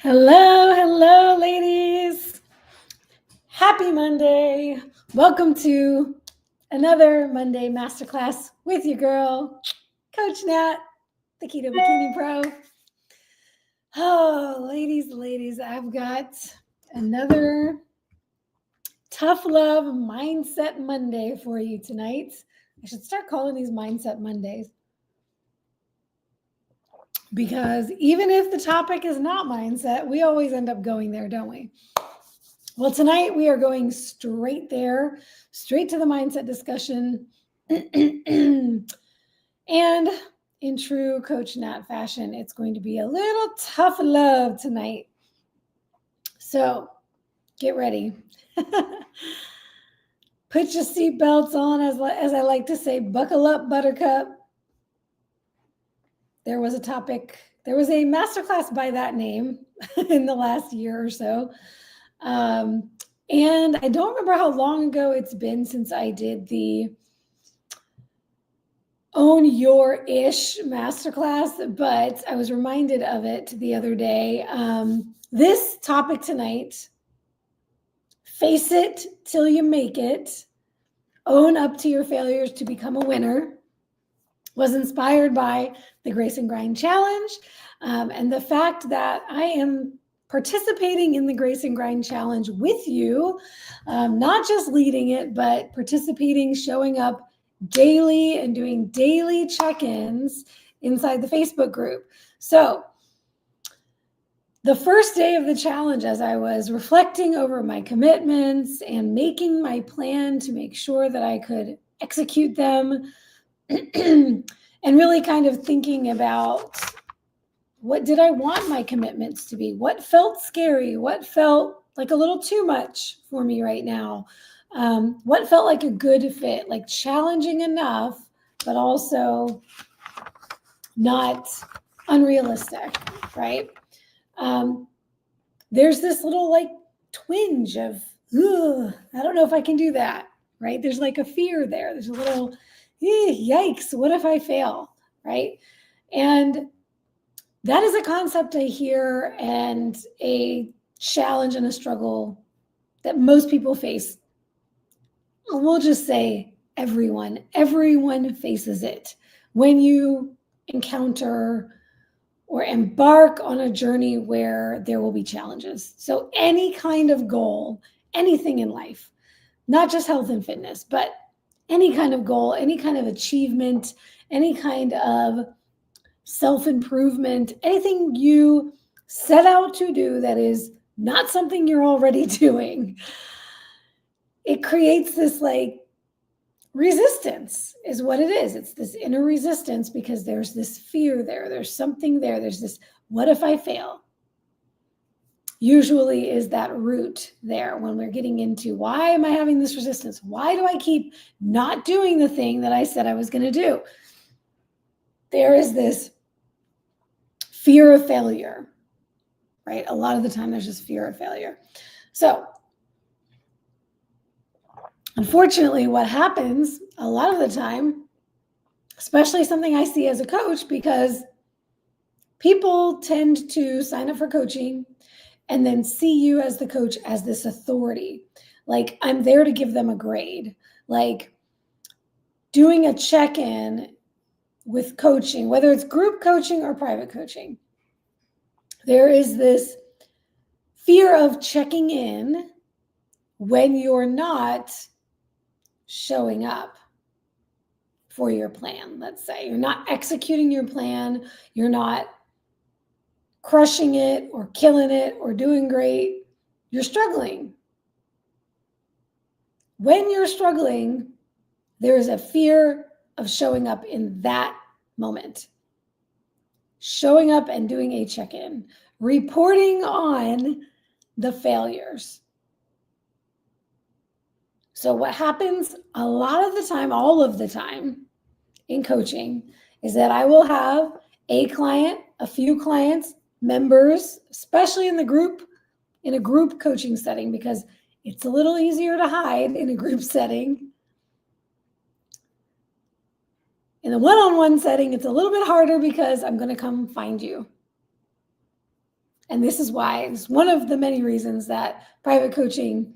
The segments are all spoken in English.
Hello, ladies. Happy Monday. Welcome to another Monday Masterclass with your girl, Coach Nat, the Keto Bikini Pro. Oh, ladies, I've got another tough love mindset Monday for you tonight. I should start calling these Mindset Mondays. Because even if the topic is not mindset, we always end up going there, don't we? Well, tonight we are going straight there, straight to the mindset discussion. And in true Coach Nat fashion, it's going to be a little tough love tonight. So get ready. Put your seatbelts on, as I like to say, buckle up, buttercup. There was a masterclass by that name in the last year or so. And I don't remember how long ago it's been since I did the Own Your-ish masterclass, but I was reminded of it the other day. This topic tonight, face it till you make it, own up to your failures to become a winner, was inspired by the Grace and Grind Challenge and the fact that I am participating in the Grace and Grind Challenge with you, not just leading it, but participating, showing up daily and doing daily check-ins inside the Facebook group. So the first day of the challenge, as I was reflecting over my commitments and making my plan to make sure that I could execute them, and really kind of thinking about what did I want my commitments to be? What felt scary? What felt like a little too much for me right now? What felt like a good fit, like challenging enough, but also not unrealistic, right? There's this little like twinge of, I don't know if I can do that, right? There's like a fear there. There's a little, yikes, what if I fail, right? And that is a concept I hear and a challenge and a struggle that most people face. We'll just say everyone faces it when you encounter or embark on a journey where there will be challenges. So any kind of goal, anything in life, not just health and fitness, but any kind of goal, any kind of achievement, any kind of self-improvement, anything you set out to do that is not something you're already doing, it creates this like resistance is what it is. It's this inner resistance because there's this fear there. There's something there. There's this, what if I fail? Usually is that root there when we're getting into why am I having this resistance? Why do I keep not doing the thing that I said I was going to do? There is this fear of failure, right? A lot of the time there's just fear of failure. So unfortunately, what happens a lot of the time, especially something I see as a coach, because people tend to sign up for coaching and then see you as the coach as this authority. Like I'm there to give them a grade. Like doing a check-in with coaching, whether it's group coaching or private coaching, there is this fear of checking in when you're not showing up for your plan. Let's say you're not executing your plan, you're not crushing it or killing it or doing great, you're struggling. When you're struggling, there's a fear of showing up in that moment. Showing up and doing a check-in, reporting on the failures. So what happens a lot of the time, all of the time in coaching is that I will have a client, a few clients, members, especially in a group coaching setting, because it's a little easier to hide in a group setting. In a one-on-one setting, it's a little bit harder because I'm going to come find you. And this is why it's one of the many reasons that private coaching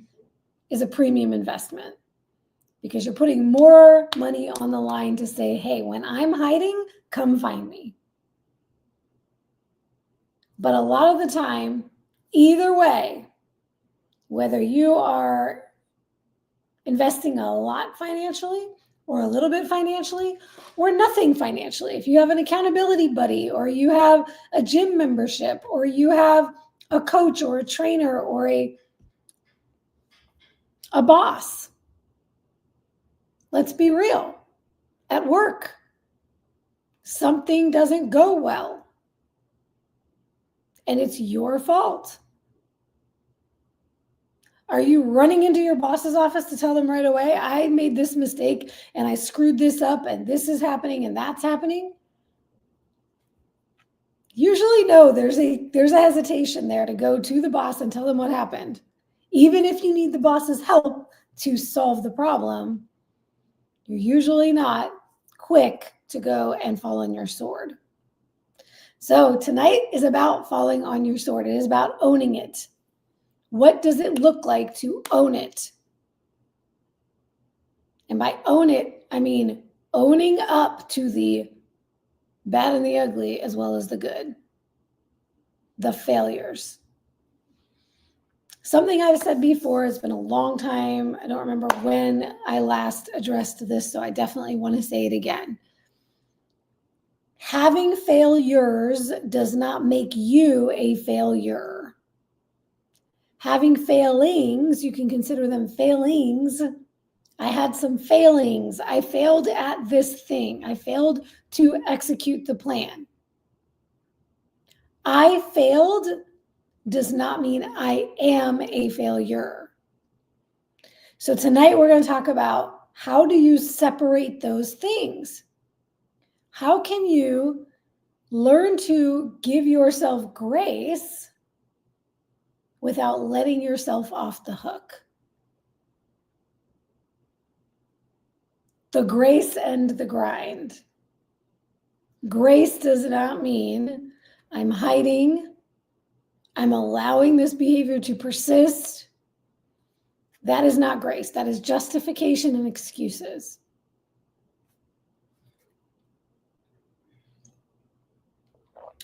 is a premium investment, because you're putting more money on the line to say, hey, when I'm hiding, come find me. But a lot of the time, either way, whether you are investing a lot financially or a little bit financially or nothing financially, if you have an accountability buddy or you have a gym membership or you have a coach or a trainer or a boss, let's be real. At work, something doesn't go well, and it's your fault. Are you running into your boss's office to tell them right away, I made this mistake and I screwed this up and this is happening and that's happening? Usually, no, there's a hesitation there to go to the boss and tell them what happened. Even if you need the boss's help to solve the problem, you're usually not quick to go and fall on your sword. So tonight is about falling on your sword. It is about owning it. What does it look like to own it? And by own it, I mean owning up to the bad and the ugly as well as the good, the failures. Something I've said before, it's been a long time. I don't remember when I last addressed this, so I definitely want to say it again. Having failures does not make you a failure. Having failings, you can consider them failings. I had some failings. I failed at this thing. I failed to execute the plan. I failed does not mean I am a failure. So tonight we're going to talk about how do you separate those things? How can you learn to give yourself grace without letting yourself off the hook? The grace and the grind. Grace does not mean I'm hiding, I'm allowing this behavior to persist. That is not grace. That is justification and excuses.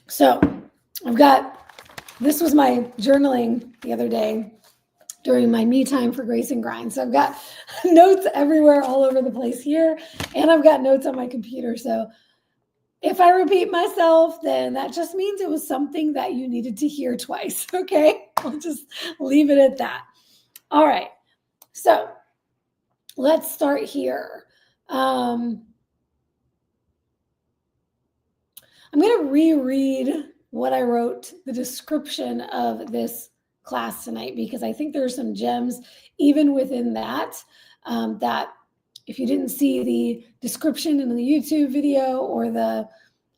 So this was my journaling the other day during my me time for grace and grind. So I've got notes everywhere all over the place here, and I've got notes on my computer. So if I repeat myself, then that just means it was something that you needed to hear twice, okay? I'll just leave it at that. All right, so let's start here. I'm going to reread what I wrote, the description of this class tonight, because I think there are some gems even within that, that if you didn't see the description in the YouTube video or the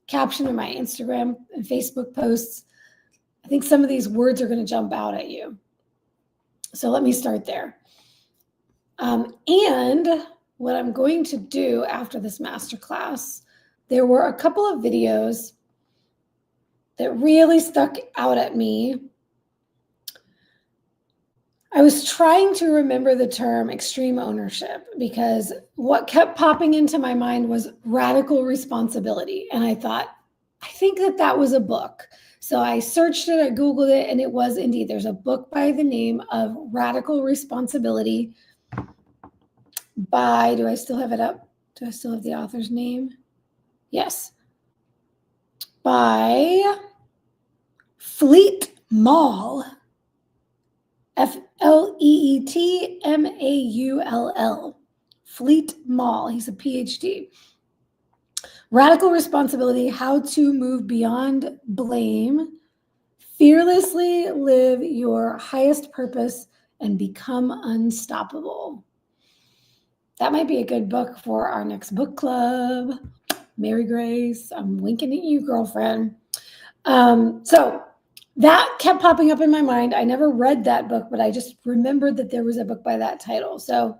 caption in my Instagram and Facebook posts, I think some of these words are going to jump out at you. So let me start there. And what I'm going to do after this masterclass, there were a couple of videos that really stuck out at me. I was trying to remember the term extreme ownership because what kept popping into my mind was radical responsibility. And I thought, I think that was a book. So I searched it, I Googled it, and it was indeed. There's a book by the name of Radical Responsibility by, do I still have it up? Do I still have the author's name? Yes. By Fleet Maull. Fleetmaull. Fleet Maull. He's a PhD. Radical Responsibility, How to Move Beyond Blame, Fearlessly Live Your Highest Purpose, and Become Unstoppable. That might be a good book for our next book club. Mary Grace, I'm winking at you, girlfriend. So that kept popping up in my mind. I never read that book, but I just remembered that there was a book by that title. So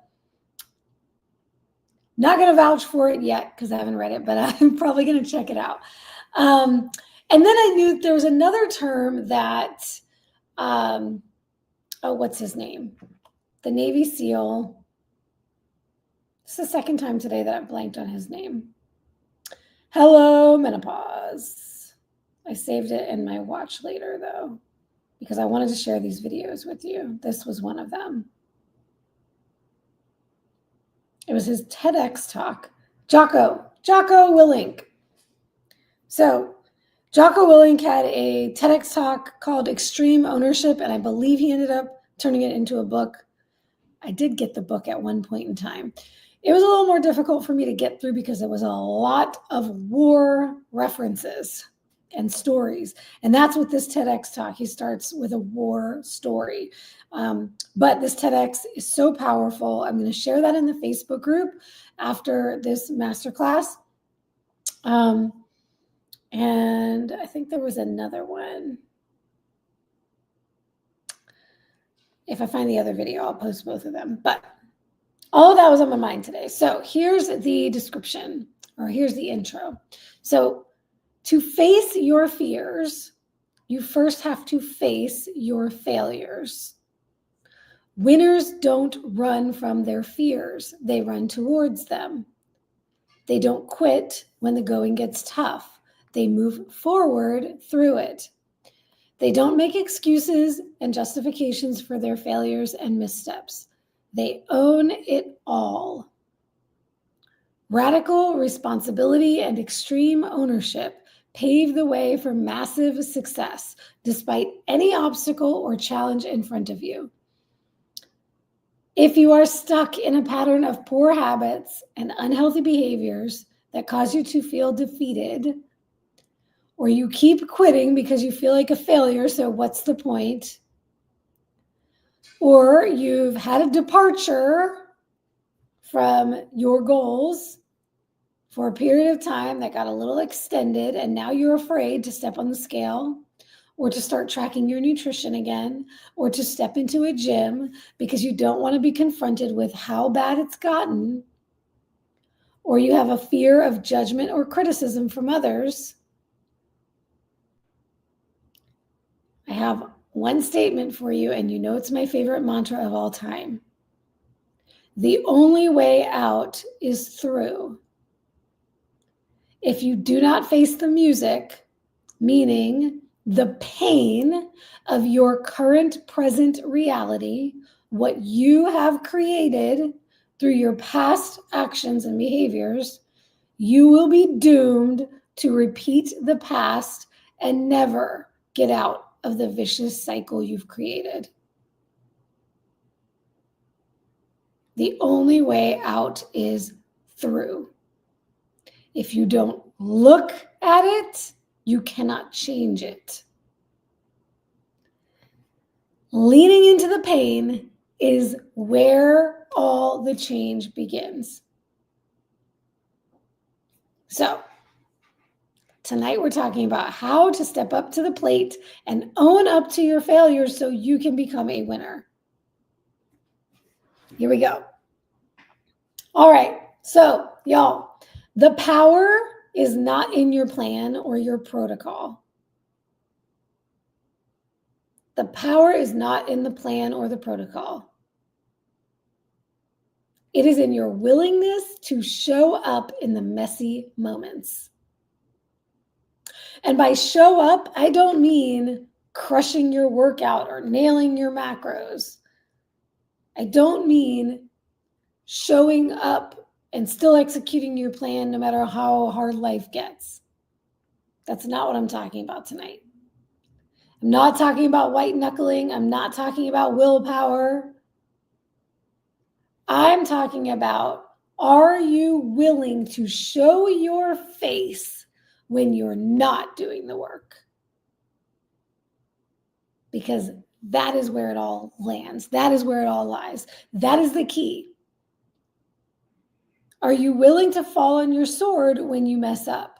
not going to vouch for it yet because I haven't read it, but I'm probably going to check it out. And then I knew there was another term that, what's his name? The Navy SEAL. It's the second time today that I've blanked on his name. Hello, menopause. I saved it in my watch later, though, because I wanted to share these videos with you. This was one of them. It was his TEDx talk. Jocko Willink. So Jocko Willink had a TEDx talk called Extreme Ownership, and I believe he ended up turning it into a book. I did get the book at one point in time. It was a little more difficult for me to get through because there was a lot of war references and stories. And that's what this TEDx talk, he starts with a war story. But this TEDx is so powerful. I'm going to share that in the Facebook group after this masterclass. And I think there was another one. If I find the other video, I'll post both of them. But all of that was on my mind today. So here's the description, or here's the intro. So to face your fears, you first have to face your failures. Winners don't run from their fears. They run towards them. They don't quit when the going gets tough. They move forward through it. They don't make excuses and justifications for their failures and missteps. They own it all. Radical responsibility and extreme ownership pave the way for massive success, despite any obstacle or challenge in front of you. If you are stuck in a pattern of poor habits and unhealthy behaviors that cause you to feel defeated, or you keep quitting because you feel like a failure, so what's the point? Or you've had a departure from your goals for a period of time that got a little extended, and now you're afraid to step on the scale or to start tracking your nutrition again, or to step into a gym because you don't want to be confronted with how bad it's gotten, or you have a fear of judgment or criticism from others, I have one statement for you, and you know it's my favorite mantra of all time. The only way out is through. If you do not face the music, meaning the pain of your current present reality, what you have created through your past actions and behaviors, you will be doomed to repeat the past and never get out of the vicious cycle you've created. The only way out is through. If you don't look at it, you cannot change it. Leaning into the pain is where all the change begins. So, tonight we're talking about how to step up to the plate and own up to your failures so you can become a winner. Here we go. All right, so y'all, the power is not in your plan or your protocol. The power is not in the plan or the protocol. It is in your willingness to show up in the messy moments. And by show up, I don't mean crushing your workout or nailing your macros. I don't mean showing up and still executing your plan no matter how hard life gets. That's not what I'm talking about tonight. I'm not talking about white knuckling. I'm not talking about willpower. I'm talking about, are you willing to show your face when you're not doing the work? Because that is where it all lands. That is where it all lies. That is the key. Are you willing to fall on your sword when you mess up?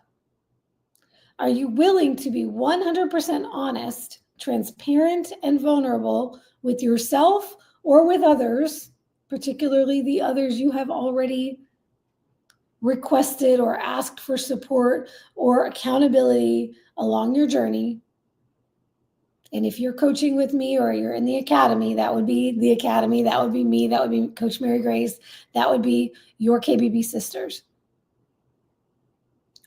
Are you willing to be 100% honest, transparent, and vulnerable with yourself or with others, particularly the others you have already requested or asked for support or accountability along your journey. And if you're coaching with me or you're in the academy, that would be the academy, that would be me, that would be Coach Mary Grace, that would be your KBB sisters.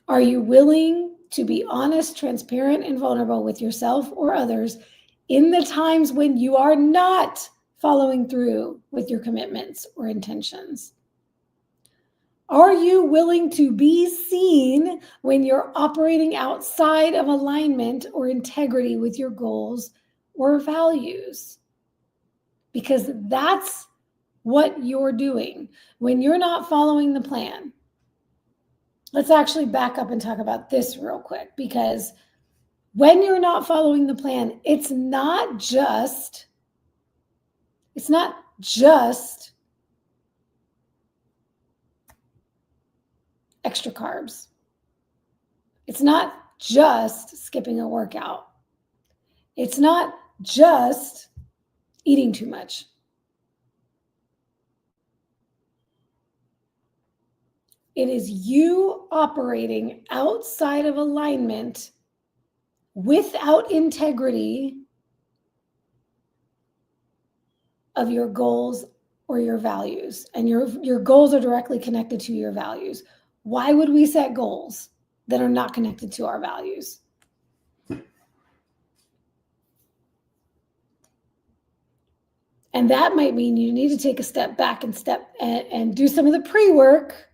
Are you willing to be honest, transparent, and vulnerable with yourself or others in the times when you are not following through with your commitments or intentions? Are you willing to be seen when you're operating outside of alignment or integrity with your goals or values? Because that's what you're doing when you're not following the plan. Let's actually back up and talk about this real quick, because when you're not following the plan, it's not just extra carbs. It's not just skipping a workout. It's not just eating too much. It is you operating outside of alignment without integrity of your goals or your values. And your goals are directly connected to your values. Why would we set goals that are not connected to our values? And that might mean you need to take a step back and do some of the pre-work.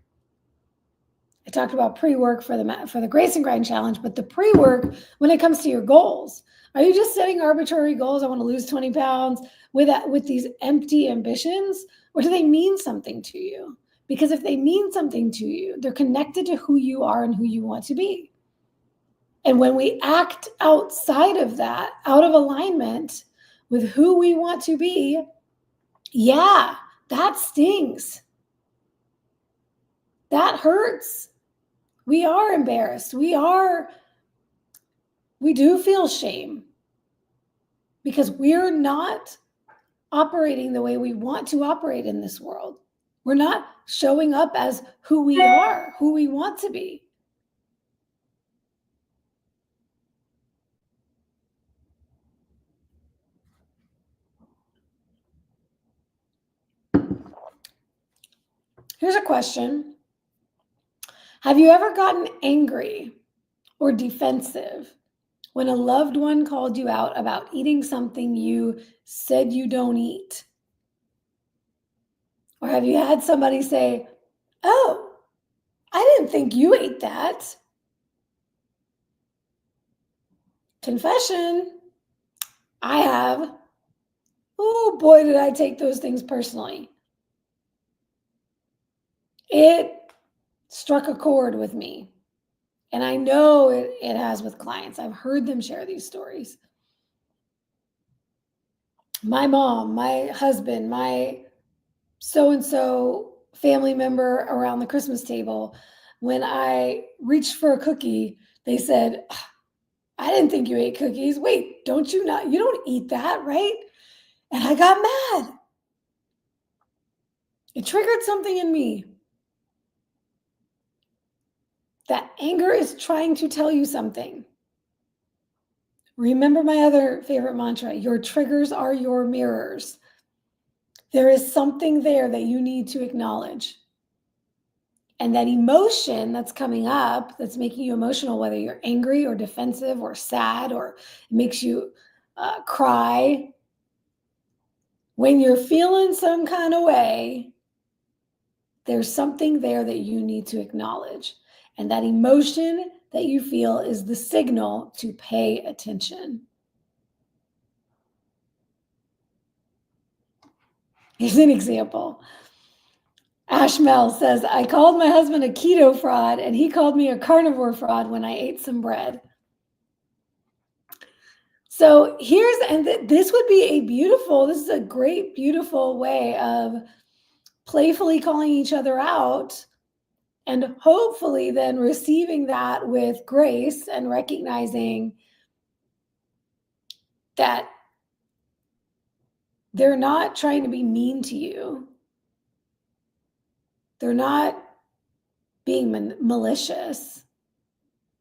I talked about pre-work for the Grace and Grind Challenge, but the pre-work when it comes to your goals. Are you just setting arbitrary goals? I want to lose 20 pounds with these empty ambitions, or do they mean something to you? Because if they mean something to you, they're connected to who you are and who you want to be. And when we act outside of that, out of alignment with who we want to be, yeah, that stings. That hurts. We are embarrassed. We do feel shame because we're not operating the way we want to operate in this world. We're not showing up as who we are, who we want to be. Here's a question. Have you ever gotten angry or defensive when a loved one called you out about eating something you said you don't eat? Or have you had somebody say, "Oh, I didn't think you ate that"? Confession, I have. Oh boy, did I take those things personally. It struck a chord with me. And I know it has with clients. I've heard them share these stories. My mom, my husband, my so-and-so family member around the Christmas table, when I reached for a cookie, they said, "I didn't think you ate cookies. Wait, you don't eat that, right?" And I got mad. It triggered something in me. That anger is trying to tell you something. Remember my other favorite mantra, your triggers are your mirrors. There is something there that you need to acknowledge. And that emotion that's coming up, that's making you emotional, whether you're angry or defensive or sad or it makes you cry, when you're feeling some kind of way, there's something there that you need to acknowledge. And that emotion that you feel is the signal to pay attention. Here's an example. Ashmel says, "I called my husband a keto fraud and he called me a carnivore fraud when I ate some bread." So this would be this is a great, beautiful way of playfully calling each other out and hopefully then receiving that with grace and recognizing that they're not trying to be mean to you. They're not being malicious.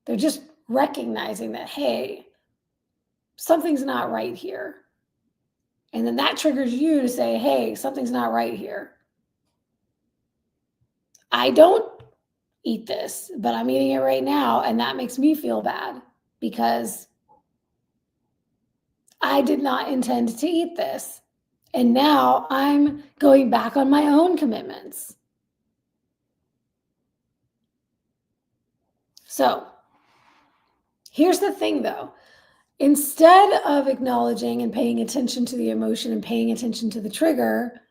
They're just recognizing that, hey, something's not right here. And then that triggers you to say, hey, something's not right here. I don't eat this, but I'm eating it right now. And that makes me feel bad because I did not intend to eat this. And now I'm going back on my own commitments. So here's the thing though. Instead of acknowledging and paying attention to the emotion and paying attention to the trigger,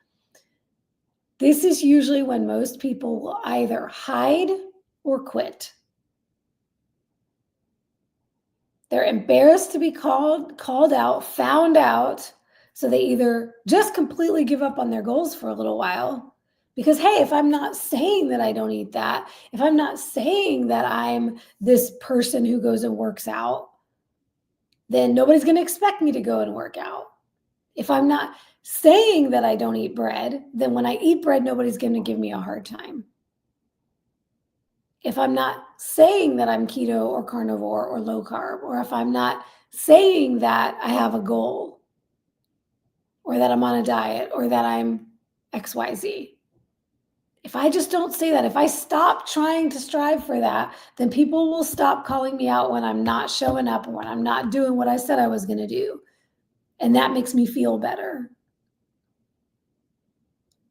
this is usually when most people will either hide or quit. They're embarrassed to be called out, found out, so they either just completely give up on their goals for a little while because, hey, if I'm not saying that I don't eat that, if I'm not saying that I'm this person who goes and works out, then nobody's going to expect me to go and work out. If I'm not saying that I don't eat bread, then when I eat bread, nobody's going to give me a hard time. If I'm not saying that I'm keto or carnivore or low carb, or if I'm not saying that I have a goal or that I'm on a diet or that I'm XYZ, if I just don't say that, if I stop trying to strive for that, then people will stop calling me out when I'm not showing up or when I'm not doing what I said I was going to do. And that makes me feel better.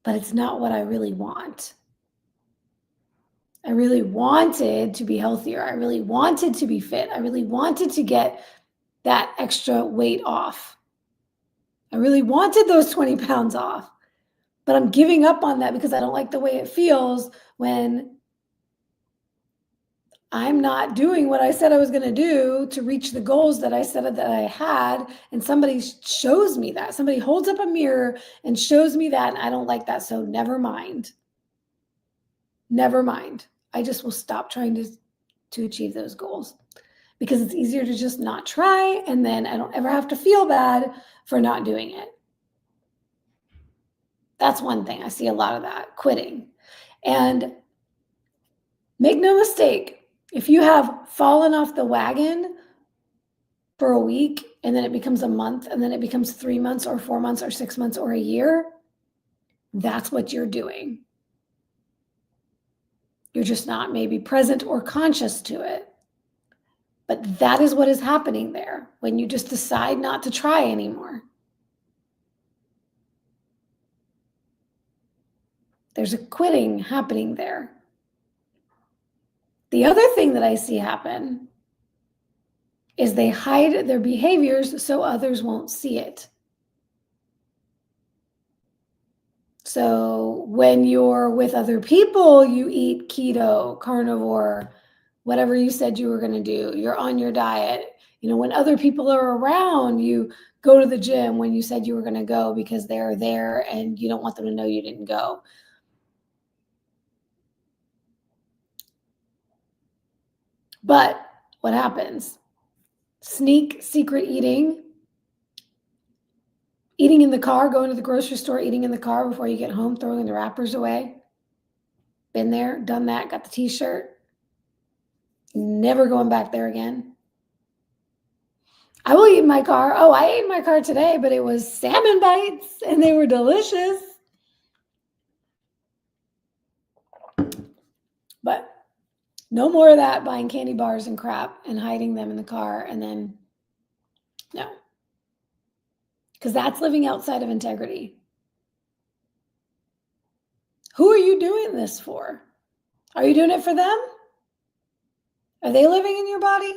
But it's not what I really want. I really wanted to be healthier. I really wanted to be fit. I really wanted to get that extra weight off. I really wanted those 20 pounds off, but I'm giving up on that because I don't like the way it feels when I'm not doing what I said I was going to do to reach the goals that I said that I had. And somebody shows me that. Somebody holds up a mirror and shows me that, and I don't like that. So never mind. Never mind. I just will stop trying to achieve those goals because it's easier to just not try. And then I don't ever have to feel bad for not doing it. That's one thing. I see a lot of that, quitting. And make no mistake, if you have fallen off the wagon for a week and then it becomes a month and then it becomes 3 months or 4 months or 6 months or a year, that's what you're doing. You're just not maybe present or conscious to it. But that is what is happening there when you just decide not to try anymore. There's a quitting happening there. The other thing that I see happen is they hide their behaviors so others won't see it. So when you're with other people, you eat keto, carnivore, whatever you said you were going to do. You're on your diet. You know, when other people are around, you go to the gym when you said you were going to go because they're there and you don't want them to know you didn't go. But what happens? Secret eating in the car, going to the grocery store, eating in the car before you get home, throwing the wrappers away. Been there, done that, got the t-shirt. Never going back there again. I will eat in my car. Oh, I ate in my car today, but it was salmon bites and they were delicious. But no more of that, buying candy bars and crap and hiding them in the car. And then, no. Because that's living outside of integrity. Who are you doing this for? Are you doing it for them? Are they living in your body?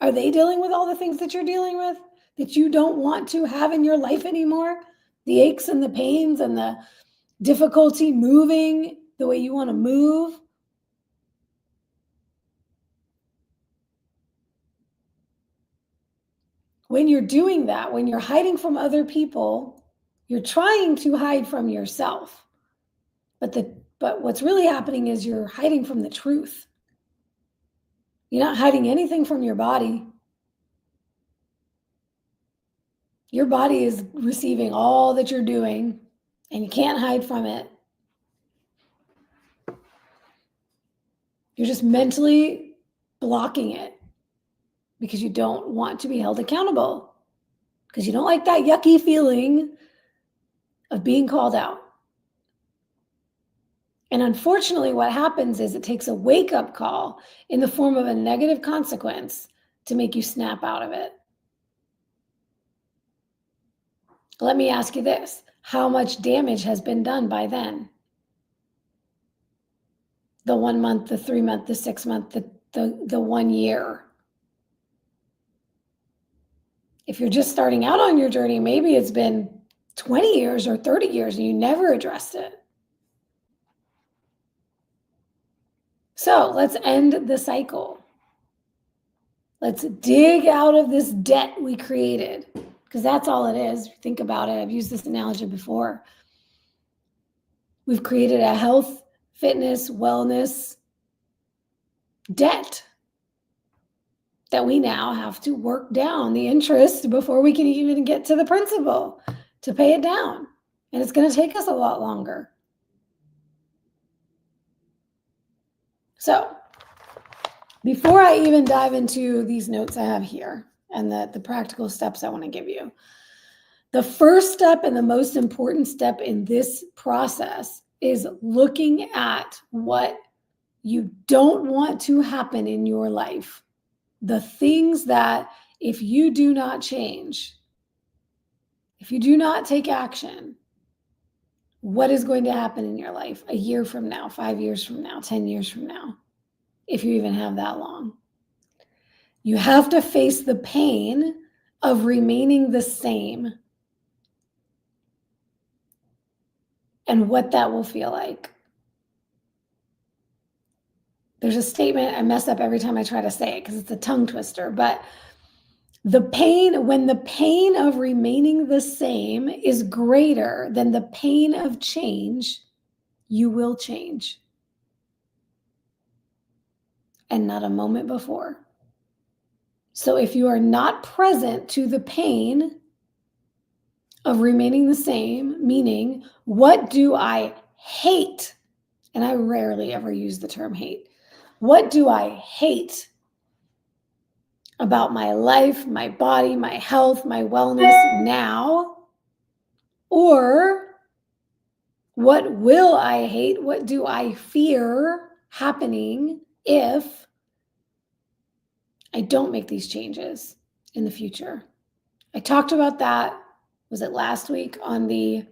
Are they dealing with all the things that you're dealing with that you don't want to have in your life anymore? The aches and the pains and the difficulty moving the way you want to move. When you're doing that, when you're hiding from other people, you're trying to hide from yourself. But what's really happening is you're hiding from the truth. You're not hiding anything from your body. Your body is receiving all that you're doing, and you can't hide from it. You're just mentally blocking it because you don't want to be held accountable, because you don't like that yucky feeling of being called out. And unfortunately, what happens is it takes a wake-up call in the form of a negative consequence to make you snap out of it. Let me ask you this. How much damage has been done by then? The 1 month, the 3 month, the 6 month, the 1 year. If you're just starting out on your journey, maybe it's been 20 years or 30 years and you never addressed it. So let's end the cycle. Let's dig out of this debt we created, because that's all it is. Think about it. I've used this analogy before. We've created a health, fitness, wellness debt that we now have to work down the interest before we can even get to the principal to pay it down. And it's going to take us a lot longer. So before I even dive into these notes I have here and the practical steps I want to give you, the first step and the most important step in this process is looking at what you don't want to happen in your life. The things that if you do not change, if you do not take action, what is going to happen in your life a year from now, 5 years from now, 10 years from now, if you even have that long? You have to face the pain of remaining the same and what that will feel like. There's a statement I mess up every time I try to say it because it's a tongue twister, but when the pain of remaining the same is greater than the pain of change, you will change. And not a moment before. So if you are not present to the pain of remaining the same, meaning, what do I hate? And I rarely ever use the term hate. What do I hate about my life, my body, my health, my wellness now? Or what will I hate? What do I fear happening if I don't make these changes in the future? I talked about that, was it last week, on the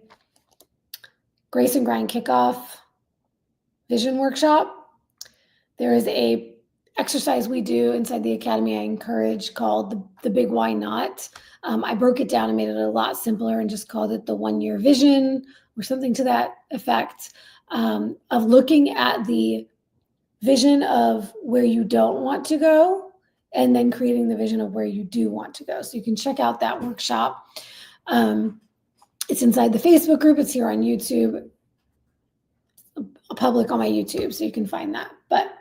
Grace and Grind Kickoff Vision Workshop. There is a exercise we do inside the academy I encourage called the Big Why Not. I broke it down and made it a lot simpler and just called it the 1 year vision or something to that effect, of looking at the vision of where you don't want to go and then creating the vision of where you do want to go. So you can check out that workshop. It's inside the Facebook group. It's here on YouTube, public on my YouTube, so you can find that. But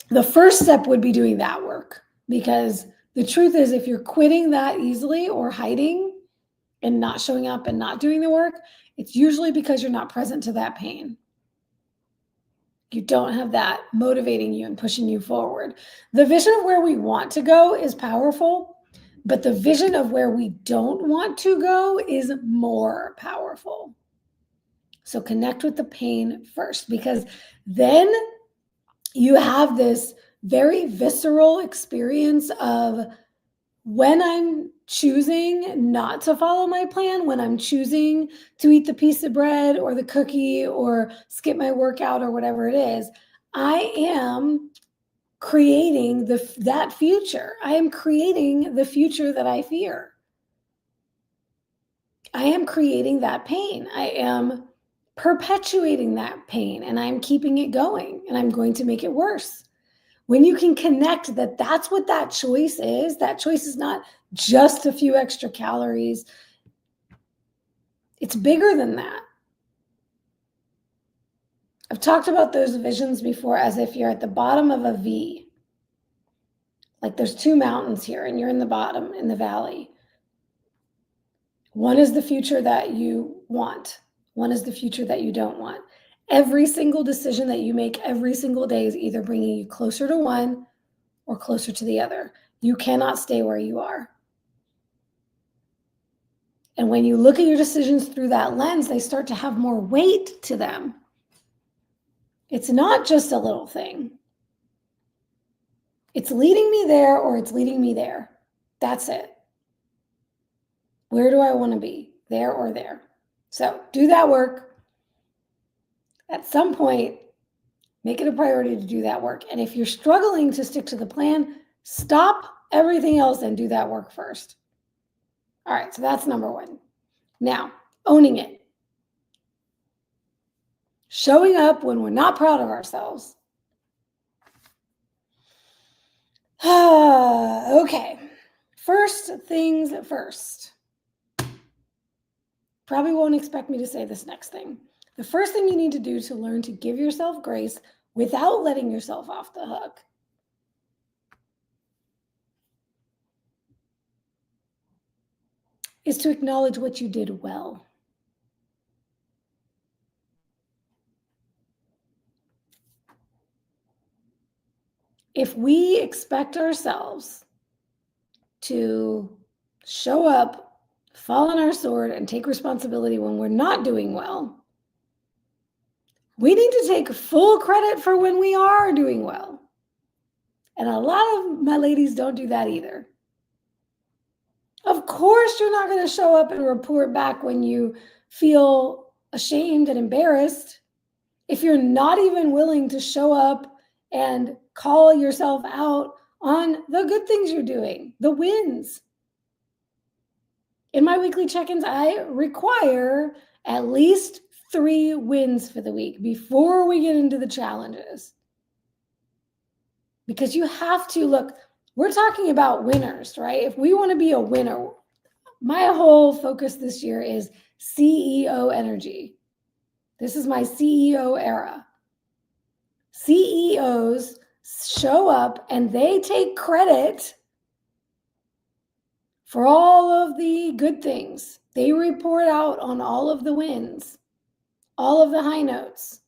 the first step would be doing that work, because the truth is, if you're quitting that easily or hiding and not showing up and not doing the work, it's usually because you're not present to that pain. You don't have that motivating you and pushing you forward. The vision of where we want to go is powerful, but the vision of where we don't want to go is more powerful. So connect with the pain first, because then you have this very visceral experience of, when I'm choosing not to follow my plan, when I'm choosing to eat the piece of bread or the cookie or skip my workout or whatever it is, I am creating that future. I am creating the future that I fear. I am creating that pain. I am perpetuating that pain, and I'm keeping it going, and I'm going to make it worse. When you can connect that that's what that choice is not just a few extra calories. It's bigger than that. I've talked about those visions before as if you're at the bottom of a V. Like there's two mountains here and you're in the bottom, in the valley. One is the future that you want. One is the future that you don't want. Every single decision that you make every single day is either bringing you closer to one or closer to the other. You cannot stay where you are. And when you look at your decisions through that lens, they start to have more weight to them. It's not just a little thing. It's leading me there or it's leading me there. That's it. Where do I want to be? There or there? So do that work. At some point, make it a priority to do that work. And if you're struggling to stick to the plan, stop everything else and do that work first. All right, so that's number one. Now, owning it. Showing up when we're not proud of ourselves. Okay, first things first. Probably won't expect me to say this next thing. The first thing you need to do to learn to give yourself grace without letting yourself off the hook is to acknowledge what you did well. If we expect ourselves to show up, fall on our sword, and take responsibility when we're not doing well, we need to take full credit for when we are doing well. And a lot of my ladies don't do that either. Of course, you're not going to show up and report back when you feel ashamed and embarrassed. If you're not even willing to show up and call yourself out on the good things you're doing, the wins. In my weekly check-ins, I require at least 3 wins for the week before we get into the challenges. Because you have to look, we're talking about winners, right? If we want to be a winner, my whole focus this year is CEO energy. This is my CEO era. CEOs show up and they take credit for all of the good things. They report out on all of the wins, all of the high notes.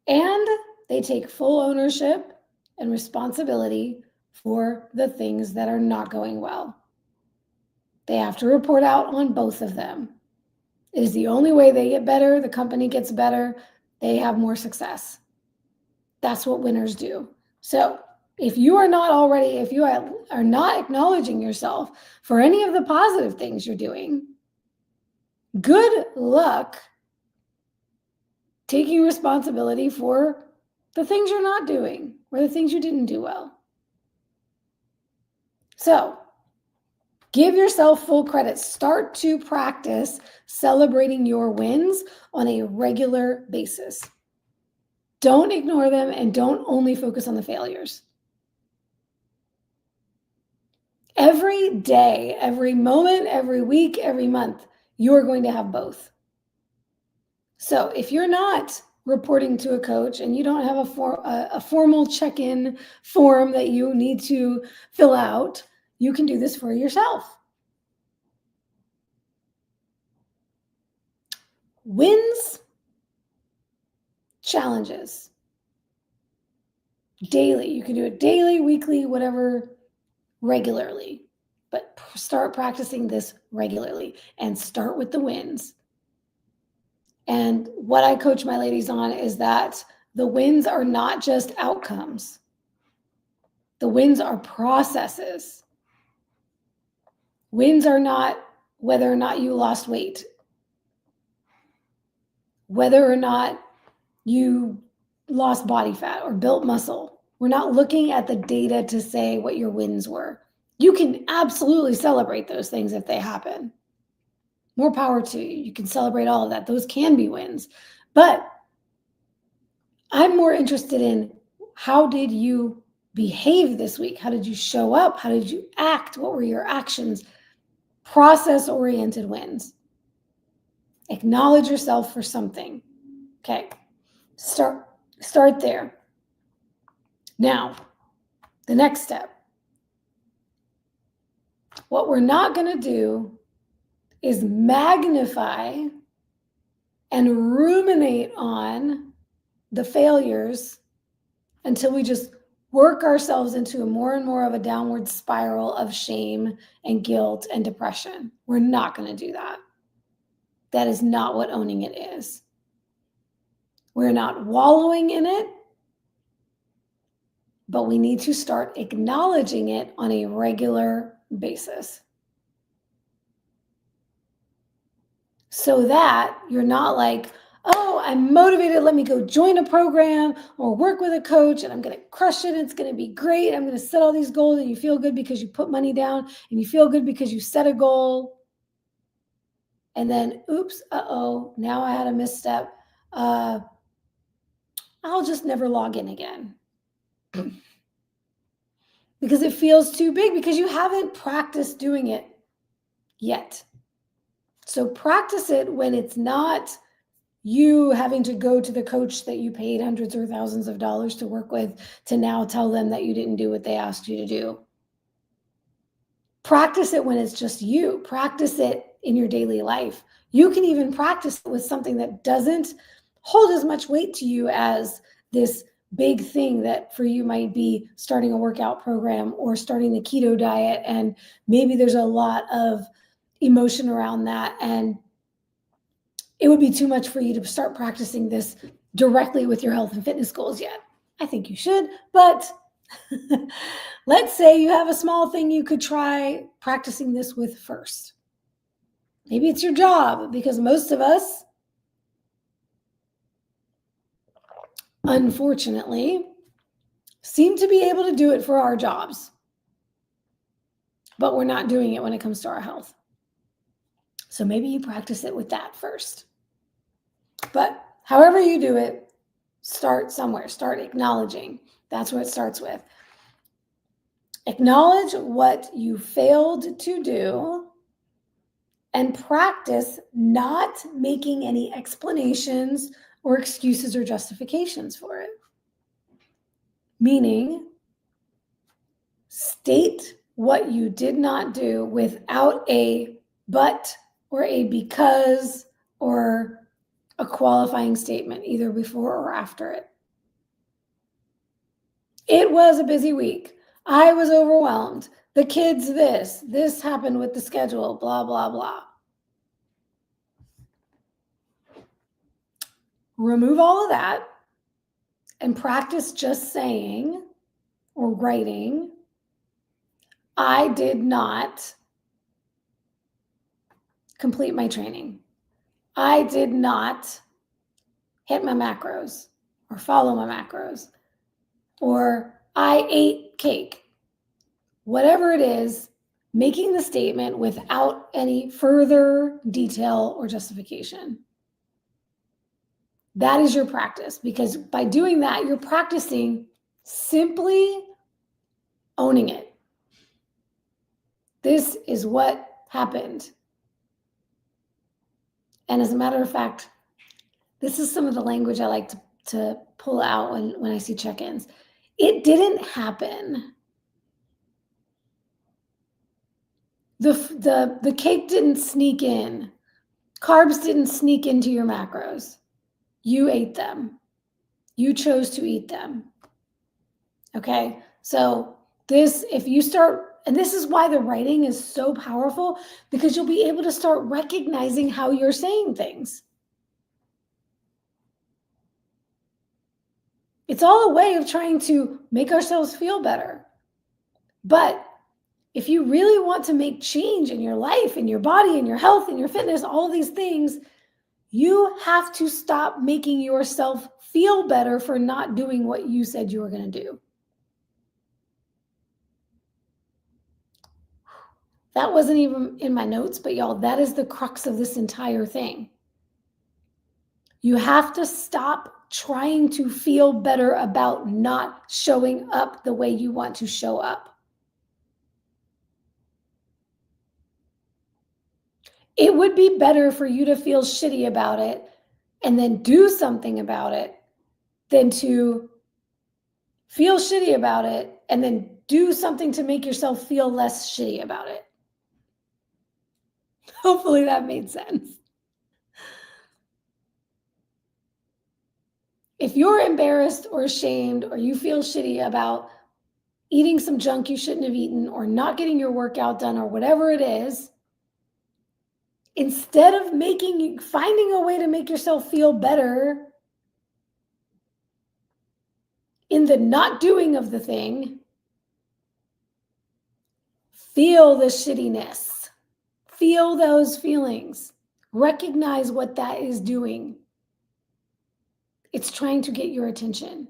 And they take full ownership and responsibility for the things that are not going well. They have to report out on both of them. It is the only way they get better, the company gets better, they have more success. That's what winners do. So if you are not already, if you are not acknowledging yourself for any of the positive things you're doing, good luck taking responsibility for the things you're not doing or the things you didn't do well. So give yourself full credit. Start to practice celebrating your wins on a regular basis. Don't ignore them and don't only focus on the failures. Every day, every moment, every week, every month, you're going to have both. So if you're not reporting to a coach and you don't have a formal check-in form that you need to fill out, you can do this for yourself. Wins, challenges. Daily. You can do it daily, weekly, whatever, regularly. But start practicing this regularly and start with the wins. And what I coach my ladies on is that the wins are not just outcomes. The wins are processes. Wins are not whether or not you lost weight, whether or not you lost body fat or built muscle. We're not looking at the data to say what your wins were. You can absolutely celebrate those things if they happen. More power to you. You can celebrate all of that. Those can be wins. But I'm more interested in how did you behave this week? How did you show up? How did you act? What were your actions? Process-oriented wins. Acknowledge yourself for something. Okay. Start there. Now, the next step. What we're not going to do is magnify and ruminate on the failures until we just work ourselves into a more and more of a downward spiral of shame and guilt and depression. We're not going to do that. That is not what owning it is. We're not wallowing in it, but we need to start acknowledging it on a regular basis. So that you're not like, oh, I'm motivated, let me go join a program or work with a coach and I'm going to crush it. It's going to be great. I'm going to set all these goals, and you feel good because you put money down, and you feel good because you set a goal. And then, oops, now I had a misstep. I'll just never log in again. Because it feels too big, because you haven't practiced doing it yet. So practice it when it's not you having to go to the coach that you paid hundreds or thousands of dollars to work with to now tell them that you didn't do what they asked you to do. Practice it when it's just you. Practice it in your daily life. You can even practice it with something that doesn't hold as much weight to you as this big thing that for you might be starting a workout program or starting the keto diet. And maybe there's a lot of emotion around that, and it would be too much for you to start practicing this directly with your health and fitness goals yet. I think you should, but let's say you have a small thing you could try practicing this with first. Maybe it's your job, because most of us, unfortunately, seem to be able to do it for our jobs, but we're not doing it when it comes to our health. So maybe you practice it with that first. But however you do it, start somewhere. Start acknowledging. That's what it starts with. Acknowledge what you failed to do and practice not making any explanations or excuses or justifications for it. Meaning, state what you did not do without a but or a because or a qualifying statement, either before or after it. It was a busy week. I was overwhelmed. The kids this happened with the schedule, blah, blah, blah. Remove all of that and practice just saying or writing, I did not complete my training. I did not hit my macros or follow my macros, or I ate cake. Whatever it is, making the statement without any further detail or justification. That is your practice, because by doing that, you're practicing simply owning it. This is what happened. And as a matter of fact, this is some of the language I like to pull out when I see check-ins. It didn't happen. The cake didn't sneak in. Carbs didn't sneak into your macros. You ate them. You chose to eat them. Okay? So if you start, and this is why the writing is so powerful, because you'll be able to start recognizing how you're saying things. It's all a way of trying to make ourselves feel better. But if you really want to make change in your life, in your body, in your health, in your fitness, all these things, you have to stop making yourself feel better for not doing what you said you were going to do. That wasn't even in my notes, but y'all, that is the crux of this entire thing. You have to stop trying to feel better about not showing up the way you want to show up. It would be better for you to feel shitty about it and then do something about it than to feel shitty about it and then do something to make yourself feel less shitty about it. Hopefully that made sense. If you're embarrassed or ashamed or you feel shitty about eating some junk you shouldn't have eaten or not getting your workout done or whatever it is, instead of finding a way to make yourself feel better in the not doing of the thing, feel the shittiness. Feel those feelings. Recognize what that is doing. It's trying to get your attention.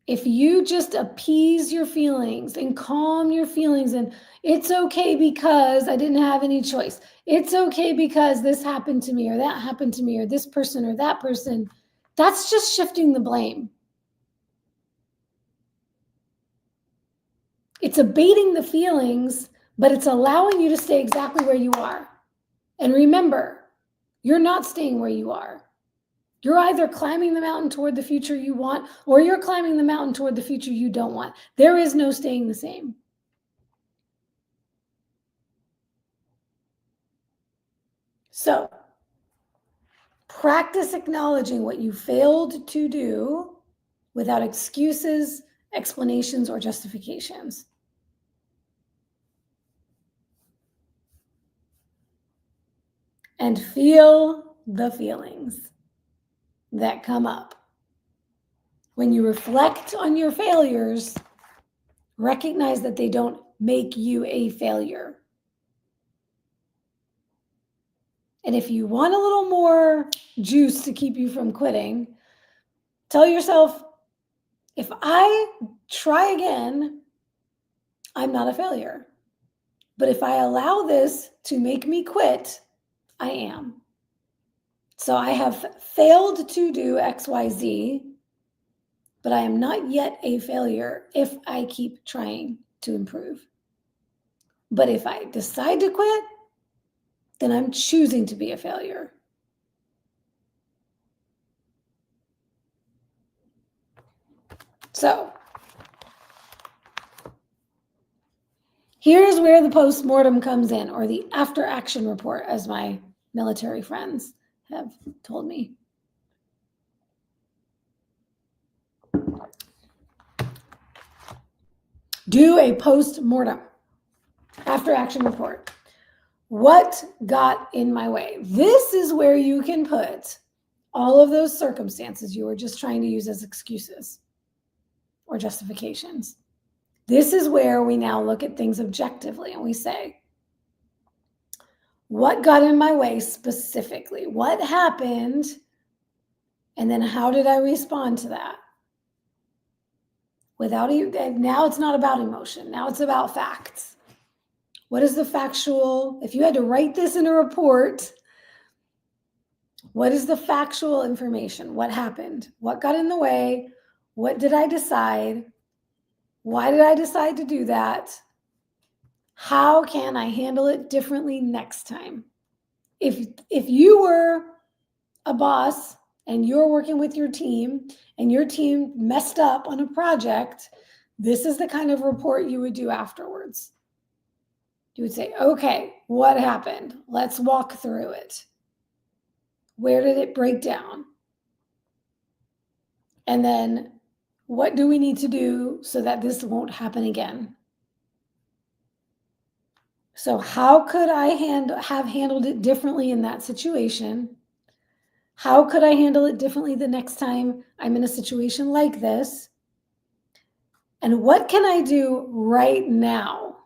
If you just appease your feelings and calm your feelings and it's okay because I didn't have any choice. It's okay because this happened to me or that happened to me or this person or that person. That's just shifting the blame. It's abating the feelings, but it's allowing you to stay exactly where you are. And remember, you're not staying where you are. You're either climbing the mountain toward the future you want, or you're climbing the mountain toward the future you don't want. There is no staying the same. So, practice acknowledging what you failed to do without excuses, explanations, or justifications. And feel the feelings that come up. When you reflect on your failures, recognize that they don't make you a failure. And if you want a little more juice to keep you from quitting, tell yourself, if I try again, I'm not a failure. But if I allow this to make me quit, I am. So I have failed to do XYZ, but I am not yet a failure if I keep trying to improve. But if I decide to quit, then I'm choosing to be a failure. So here's where the postmortem comes in, or the after action report, as my military friends have told me. Do a postmortem, after action report. What got in my way? This is where you can put all of those circumstances you were just trying to use as excuses or justifications. This is where we now look at things objectively and we say, what got in my way specifically? What happened? And then how did I respond to that? Now it's not about emotion. Now it's about facts. What is the factual? If you had to write this in a report, what is the factual information? What happened? What got in the way? What did I decide? Why did I decide to do that? How can I handle it differently next time? If you were a boss and you're working with your team and your team messed up on a project, this is the kind of report you would do afterwards. You would say, okay, what happened? Let's walk through it. Where did it break down? And then what do we need to do so that this won't happen again? So how could I have handled it differently in that situation? How could I handle it differently the next time I'm in a situation like this? And what can I do right now?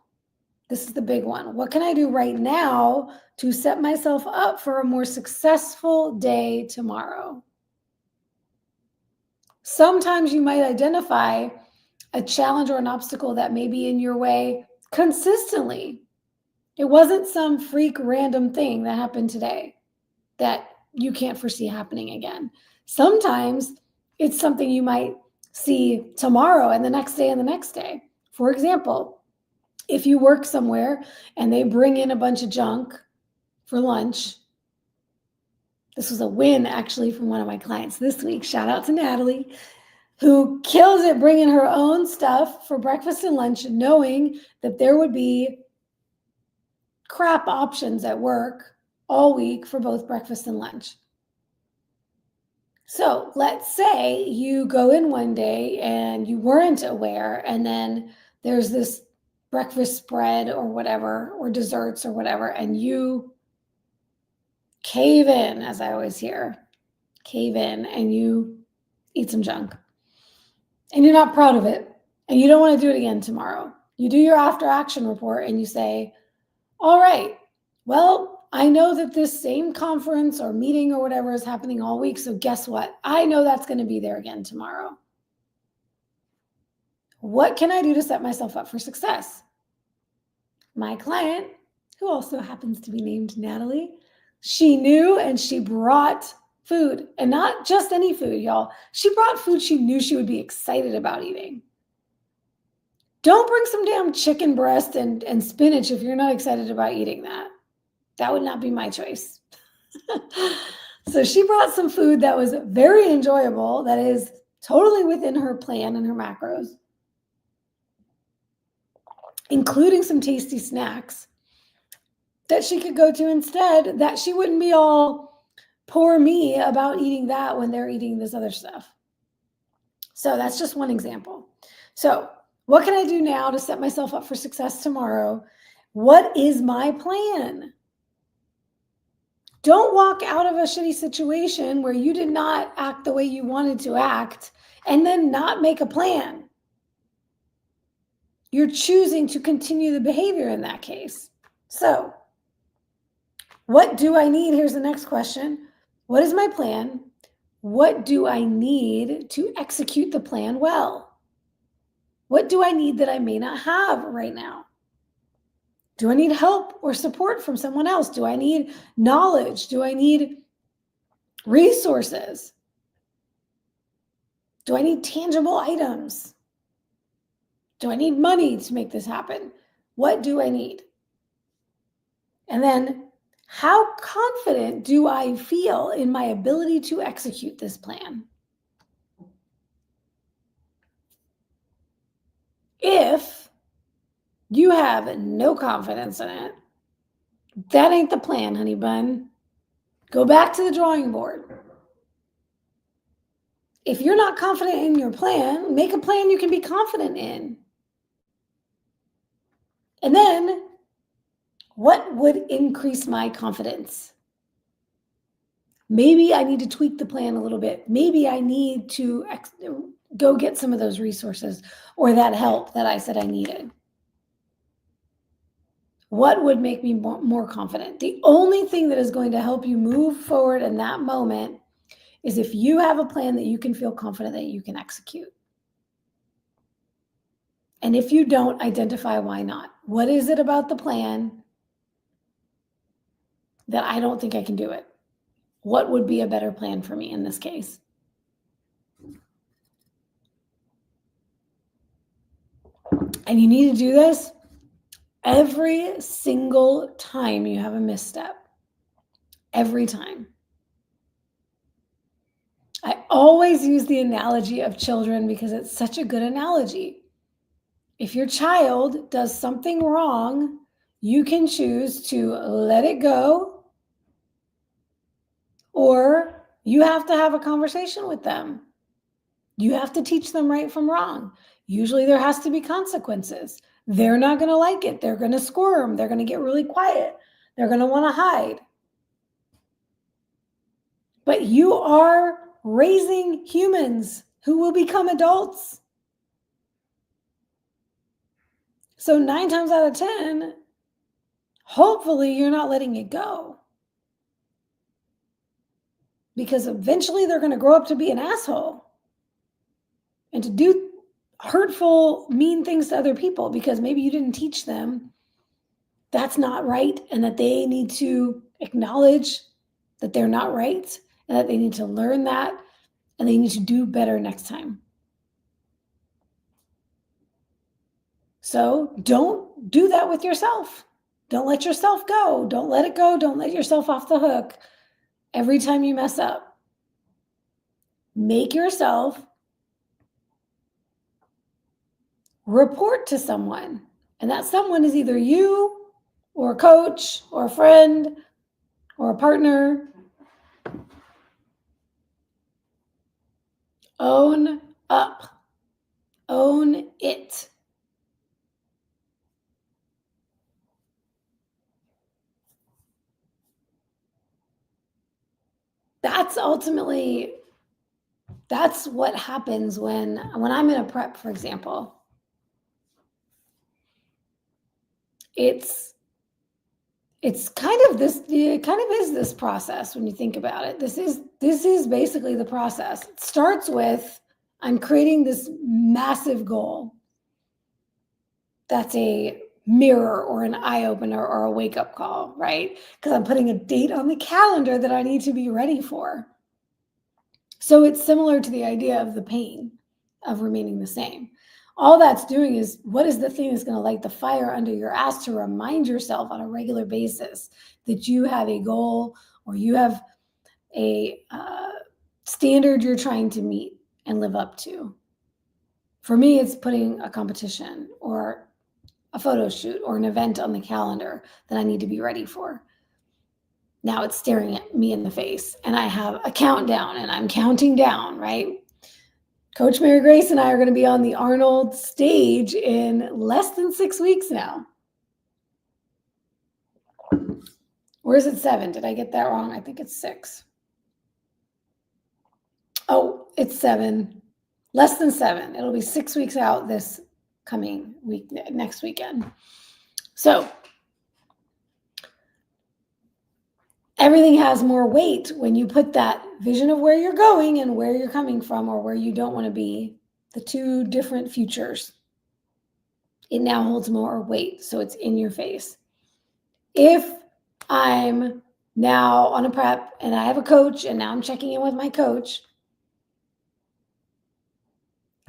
This is the big one. What can I do right now to set myself up for a more successful day tomorrow? Sometimes you might identify a challenge or an obstacle that may be in your way consistently. It wasn't some freak random thing that happened today that you can't foresee happening again. Sometimes it's something you might see tomorrow and the next day and the next day. For example, if you work somewhere and they bring in a bunch of junk for lunch, this was a win actually from one of my clients this week. Shout out to Natalie, who kills it bringing her own stuff for breakfast and lunch, knowing that there would be crap options at work all week for both breakfast and lunch. So let's say you go in one day and you weren't aware, and then there's this breakfast spread or whatever, or desserts or whatever, and you cave in, as I always hear, cave in, and you eat some junk. And you're not proud of it, and you don't want to do it again tomorrow. You do your after action report and you say, all right, well, I know that this same conference or meeting or whatever is happening all week. So guess what? I know that's going to be there again tomorrow. What can I do to set myself up for success? My client, who also happens to be named Natalie, she knew and she brought food, and not just any food, y'all. She brought food she knew she would be excited about eating. Don't bring some damn chicken breast and spinach if you're not excited about eating that. That would not be my choice. So she brought some food that was very enjoyable, that is totally within her plan and her macros, including some tasty snacks that she could go to instead, that she wouldn't be all poor me about eating that when they're eating this other stuff. So that's just one example. So what can I do now to set myself up for success tomorrow? What is my plan? Don't walk out of a shitty situation where you did not act the way you wanted to act and then not make a plan. You're choosing to continue the behavior in that case. So, what do I need? Here's the next question. What is my plan? What do I need to execute the plan well? What do I need that I may not have right now? Do I need help or support from someone else? Do I need knowledge? Do I need resources? Do I need tangible items? Do I need money to make this happen? What do I need? And then, how confident do I feel in my ability to execute this plan? If you have no confidence in it, that ain't the plan, honey bun. Go back to the drawing board. If you're not confident in your plan, make a plan you can be confident in. And then, what would increase my confidence? Maybe I need to tweak the plan a little bit. Maybe I need to go get some of those resources or that help that I said I needed. What would make me more confident? The only thing that is going to help you move forward in that moment is if you have a plan that you can feel confident that you can execute. And if you don't, identify why not. What is it about the plan that I don't think I can do it? What would be a better plan for me in this case? And you need to do this every single time you have a misstep. Every time. I always use the analogy of children because it's such a good analogy. If your child does something wrong, you can choose to let it go, or you have to have a conversation with them. You have to teach them right from wrong. Usually there has to be consequences. They're not going to like it. They're going to squirm. They're going to get really quiet. They're going to want to hide. But you are raising humans who will become adults. So 9 times out of 10, hopefully you're not letting it go. Because eventually they're going to grow up to be an asshole and to do hurtful, mean things to other people because maybe you didn't teach them that's not right and that they need to acknowledge that they're not right and that they need to learn that and they need to do better next time. So don't do that with yourself. Don't let yourself go. Don't let it go. Don't let yourself off the hook every time you mess up. Make yourself report to someone. And that someone is either you or a coach or a friend or a partner. Own up. Own it. That's ultimately, that's what happens when I'm in a prep, for example. It's kind of this, it kind of is this process when you think about it. This is basically the process. It starts with, I'm creating this massive goal. That's a mirror or an eye opener or a wake up call, right? Because I'm putting a date on the calendar that I need to be ready for. So it's similar to the idea of the pain of remaining the same. All that's doing is, what is the thing that's going to light the fire under your ass to remind yourself on a regular basis that you have a goal or you have a standard you're trying to meet and live up to. For me, it's putting a competition or a photo shoot or an event on the calendar that I need to be ready for. Now it's staring at me in the face and I have a countdown and I'm counting down, right? Coach Mary Grace and I are going to be on the Arnold stage in less than 6 weeks now. Or is it 7? Did I get that wrong? I think it's 6. Oh, it's 7. Less than 7. It'll be 6 weeks out this coming week, next weekend. So everything has more weight when you put that vision of where you're going and where you're coming from or where you don't want to be, the two different futures. It now holds more weight, so it's in your face. If I'm now on a prep and I have a coach and now I'm checking in with my coach,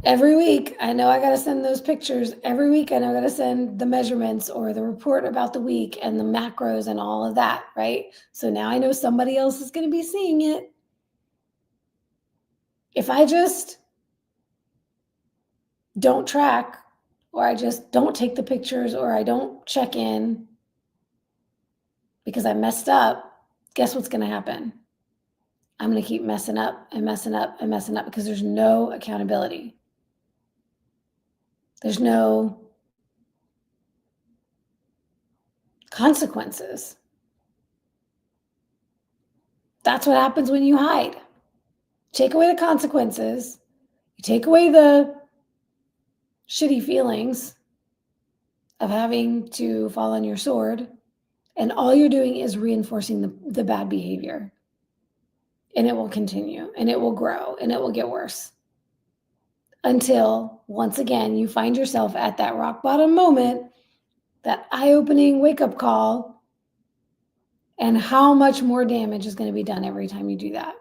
every week I know I got to send those pictures. Every week I know I got to send the measurements or the report about the week and the macros and all of that, right? So now I know somebody else is going to be seeing it. If I just don't track or I just don't take the pictures or I don't check in because I messed up, guess what's going to happen? I'm going to keep messing up and messing up and messing up because there's no accountability. There's no consequences. That's what happens when you hide. Take away the consequences. You take away the shitty feelings of having to fall on your sword. And all you're doing is reinforcing the bad behavior. And it will continue and it will grow and it will get worse. Until, once again, you find yourself at that rock bottom moment, that eye-opening wake-up call, and how much more damage is going to be done every time you do that.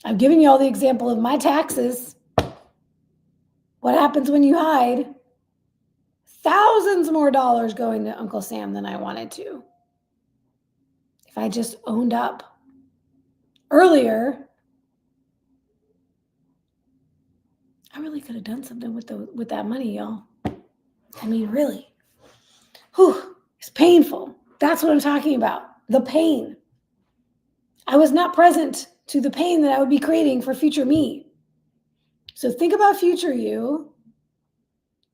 I've given you all the example of my taxes. What happens when you hide? Thousands more dollars going to Uncle Sam than I wanted to. If I just owned up earlier, I really could have done something with that money, y'all. I mean, really. Whew, it's painful. That's what I'm talking about. The pain. I was not present to the pain that I would be creating for future me. So think about future you.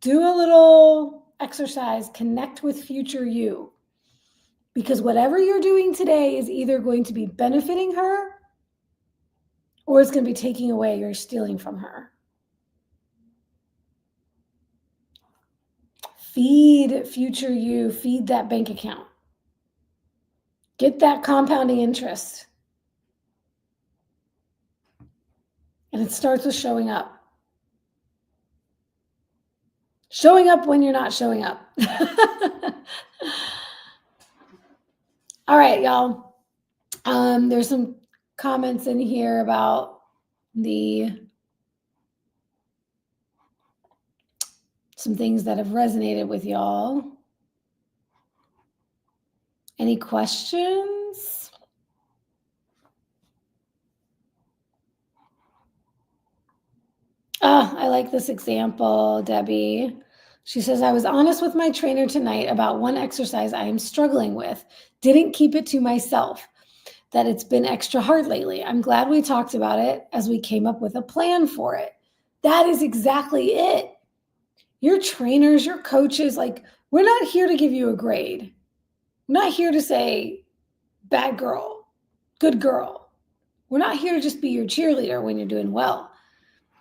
Do a little exercise. Connect with future you. Because whatever you're doing today is either going to be benefiting her or it's going to be taking away or stealing from her. Feed future you. Feed that bank account. Get that compounding interest. And it starts with showing up. Showing up when you're not showing up. All right, y'all. There's some comments in here about some things that have resonated with y'all. Any questions? I like this example, Debbie. She says, I was honest with my trainer tonight about one exercise I am struggling with. Didn't keep it to myself. that it's been extra hard lately. I'm glad we talked about it as we came up with a plan for it. That is exactly it. Your trainers, your coaches, like, we're not here to give you a grade. We're not here to say, bad girl, good girl. We're not here to just be your cheerleader when you're doing well.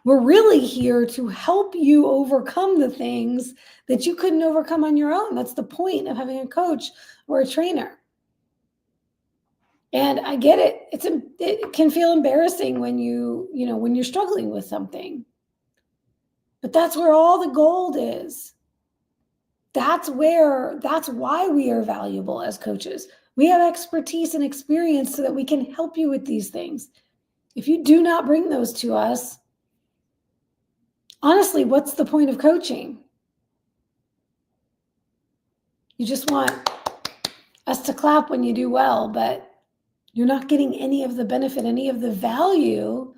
We're really here to help you overcome the things that you couldn't overcome on your own. That's the point of having a coach or a trainer. And I get it. It can feel embarrassing when when you're struggling with something. But that's where all the gold is. That's why we are valuable as coaches. We have expertise and experience so that we can help you with these things. If you do not bring those to us, honestly, what's the point of coaching? You just want us to clap when you do well, but you're not getting any of the benefit, any of the value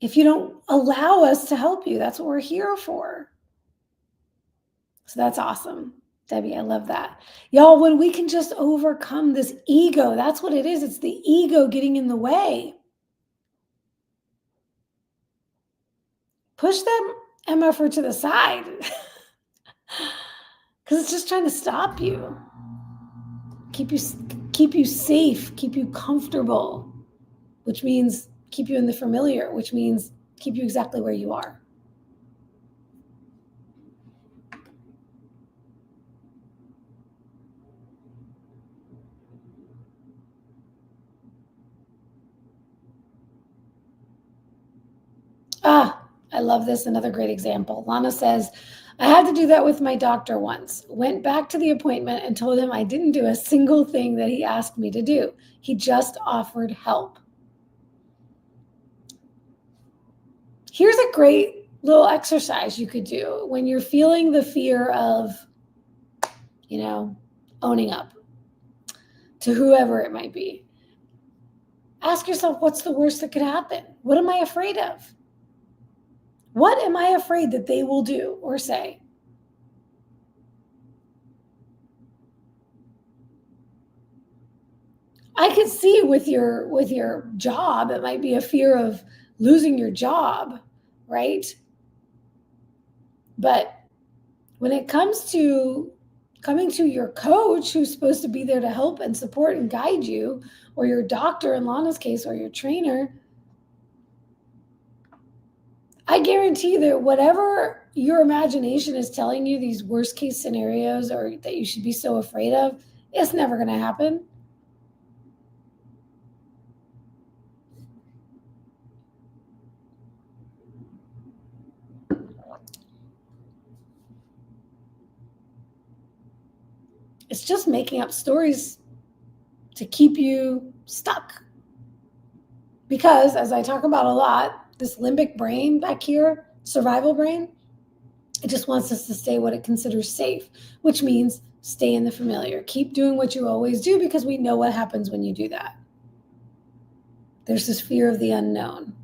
if you don't allow us to help you. That's what we're here for. So that's awesome. Debbie, I love that. Y'all, when we can just overcome this ego, that's what it is. It's the ego getting in the way. Push that MFR to the side because it's just trying to stop you, keep you safe, keep you comfortable, which means keep you in the familiar, which means keep you exactly where you are. I love this. Another great example. Lana says, I had to do that with my doctor once. Went back to the appointment and told him I didn't do a single thing that he asked me to do. He just offered help. Here's a great little exercise you could do when you're feeling the fear of, owning up to whoever it might be. Ask yourself, what's the worst that could happen? What am I afraid of? What am I afraid that they will do or say? I could see with your job, it might be a fear of losing your job, right? But when it comes to coming to your coach who's supposed to be there to help and support and guide you, or your doctor in Lana's case, or your trainer, I guarantee that whatever your imagination is telling you, these worst case scenarios or that you should be so afraid of, it's never going to happen. It's just making up stories to keep you stuck. Because as I talk about a lot, this limbic brain back here, survival brain, it just wants us to stay what it considers safe, which means stay in the familiar. Keep doing what you always do because we know what happens when you do that. There's this fear of the unknown.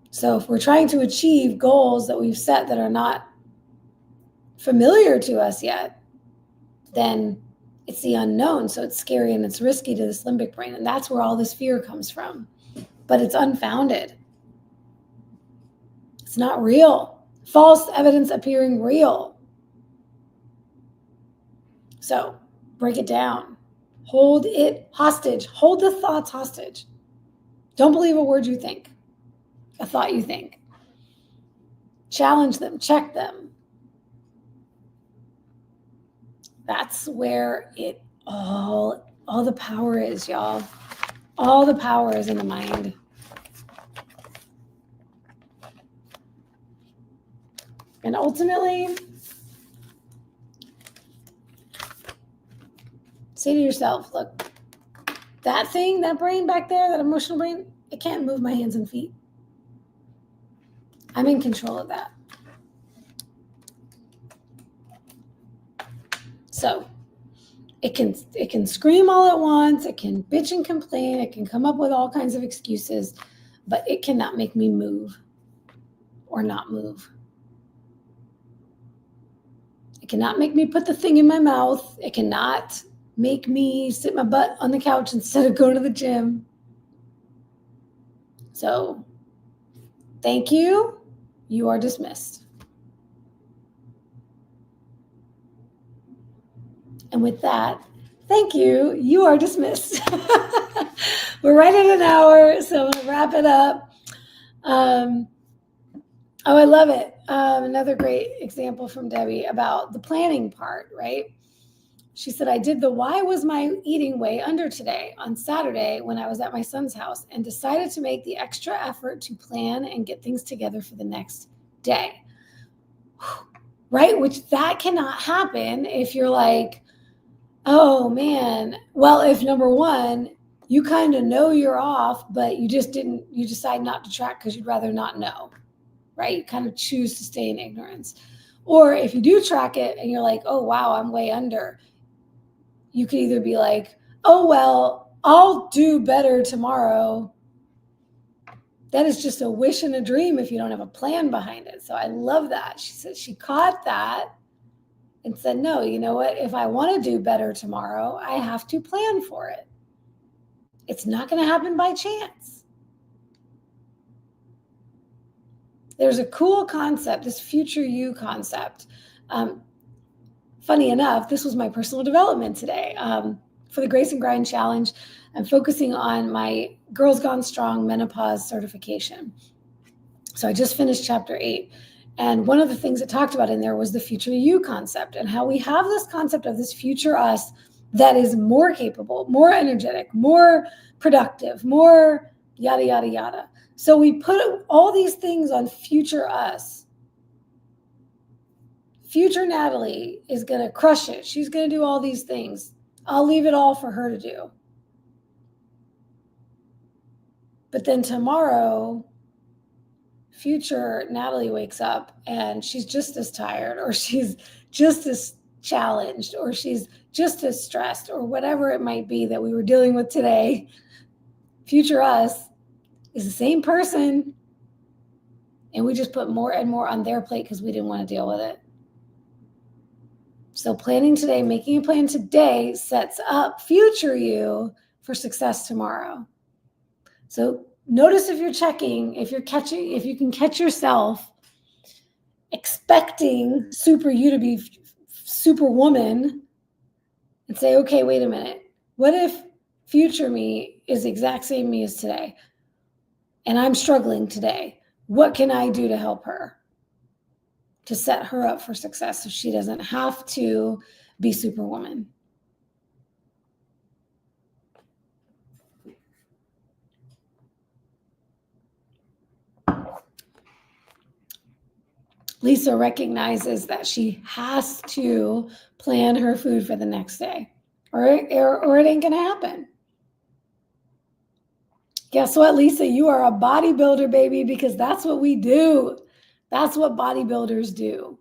So if we're trying to achieve goals that we've set that are not familiar to us yet, then it's the unknown. So it's scary and it's risky to this limbic brain. And that's where all this fear comes from. But it's unfounded. It's not real. False evidence appearing real. So break it down. Hold it hostage. Hold the thoughts hostage. Don't believe a word you think, a thought you think. Challenge them. Check them. That's where it all the power is, y'all. All the power is in the mind. And ultimately, say to yourself, look, that thing, that brain back there, that emotional brain, it can't move my hands and feet. I'm in control of that. So it can scream all at once, it can bitch and complain, it can come up with all kinds of excuses, but it cannot make me move or not move. It cannot make me put the thing in my mouth. It cannot make me sit my butt on the couch instead of going to the gym. So thank you. You are dismissed. And with that, thank you. You are dismissed. We're right at an hour, so I'm going to wrap it up. Oh, I love it. Another great example from Debbie about the planning part, right? She said, I did the why was my eating way under today on Saturday when I was at my son's house and decided to make the extra effort to plan and get things together for the next day. Right? Which that cannot happen if you're like, oh man, well, if number one, you kind of know you're off, but you decide not to track because you'd rather not know, right? You kind of choose to stay in ignorance. Or if you do track it and you're like, oh wow, I'm way under, you could either be like, oh well, I'll do better tomorrow. That is just a wish and a dream if you don't have a plan behind it. So I love that. She said she caught that and said, no, you know what? If I want to do better tomorrow, I have to plan for it. It's not going to happen by chance. There's a cool concept, this future you concept. Funny enough, this was my personal development today. For the Grace and Grind Challenge, I'm focusing on my Girls Gone Strong menopause certification. So I just finished chapter 8. And one of the things it talked about in there was the future you concept and how we have this concept of this future us that is more capable, more energetic, more productive, more yada, yada, yada. So we put all these things on future us. Future Natalie is going to crush it. She's going to do all these things. I'll leave it all for her to do. But then tomorrow, future Natalie wakes up and she's just as tired, or she's just as challenged, or she's just as stressed, or whatever it might be that we were dealing with today. Future us is the same person, and we just put more and more on their plate because we didn't want to deal with it. So planning today, making a plan today sets up future you for success tomorrow. So notice if you're checking, if you can catch yourself expecting super you to be superwoman and say, okay, wait a minute. What if future me is the exact same me as today? And I'm struggling today. What can I do to help her? To set her up for success so she doesn't have to be superwoman. Lisa recognizes that she has to plan her food for the next day, or it ain't gonna happen. Guess what, Lisa? You are a bodybuilder, baby, because that's what we do. That's what bodybuilders do.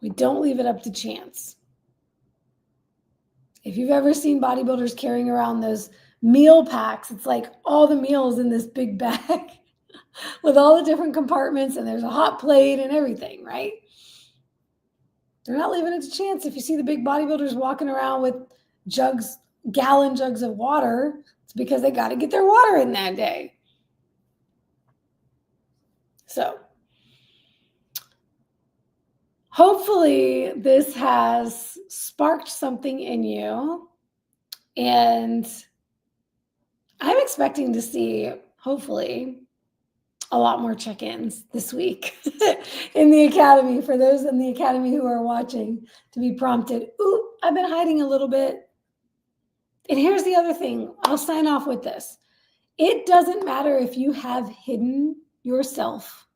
We don't leave it up to chance. If you've ever seen bodybuilders carrying around those meal packs, it's like all the meals in this big bag with all the different compartments, and there's a hot plate and everything, right? They're not leaving it to chance. If you see the big bodybuilders walking around with gallon jugs of water, it's because they got to get their water in that day. So hopefully this has sparked something in you, and I'm expecting to see, hopefully, a lot more check-ins this week in the Academy. For those in the Academy who are watching, to be prompted, ooh, I've been hiding a little bit. And here's the other thing. I'll sign off with this. It doesn't matter if you have hidden yourself.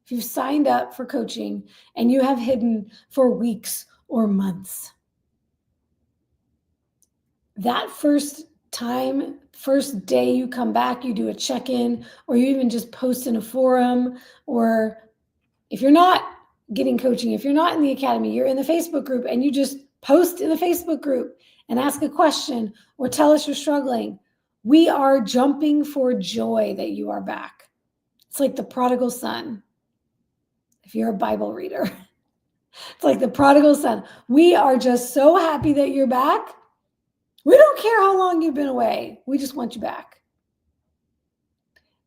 If you've signed up for coaching and you have hidden for weeks or months, that first day you come back, you do a check-in, or you even just post in a forum, or if you're not getting coaching, if you're not in the Academy, you're in the Facebook group and you just post in the Facebook group and ask a question or tell us you're struggling. We are jumping for joy that you are back. It's like the prodigal son, if you're a Bible reader. It's like the prodigal son. We are just so happy that you're back. We don't care how long you've been away. We just want you back.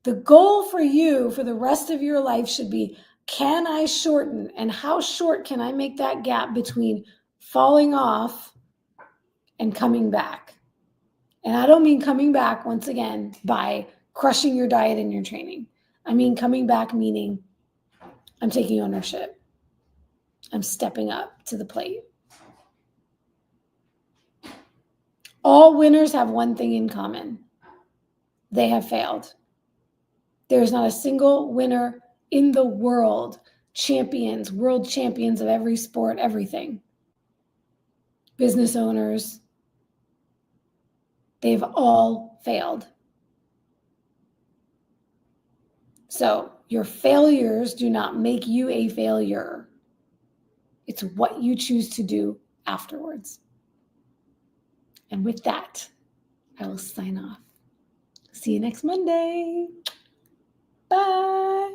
The goal for you for the rest of your life should be, can I shorten, and how short can I make that gap between falling off and coming back? And I don't mean coming back, once again, by crushing your diet and your training. I mean coming back meaning I'm taking ownership. I'm stepping up to the plate. All winners have one thing in common. They have failed. There's not a single winner in the world, champions, world champions of every sport, everything. Business owners, they've all failed. So your failures do not make you a failure. It's what you choose to do afterwards. And with that, I will sign off. See you next Monday. Bye.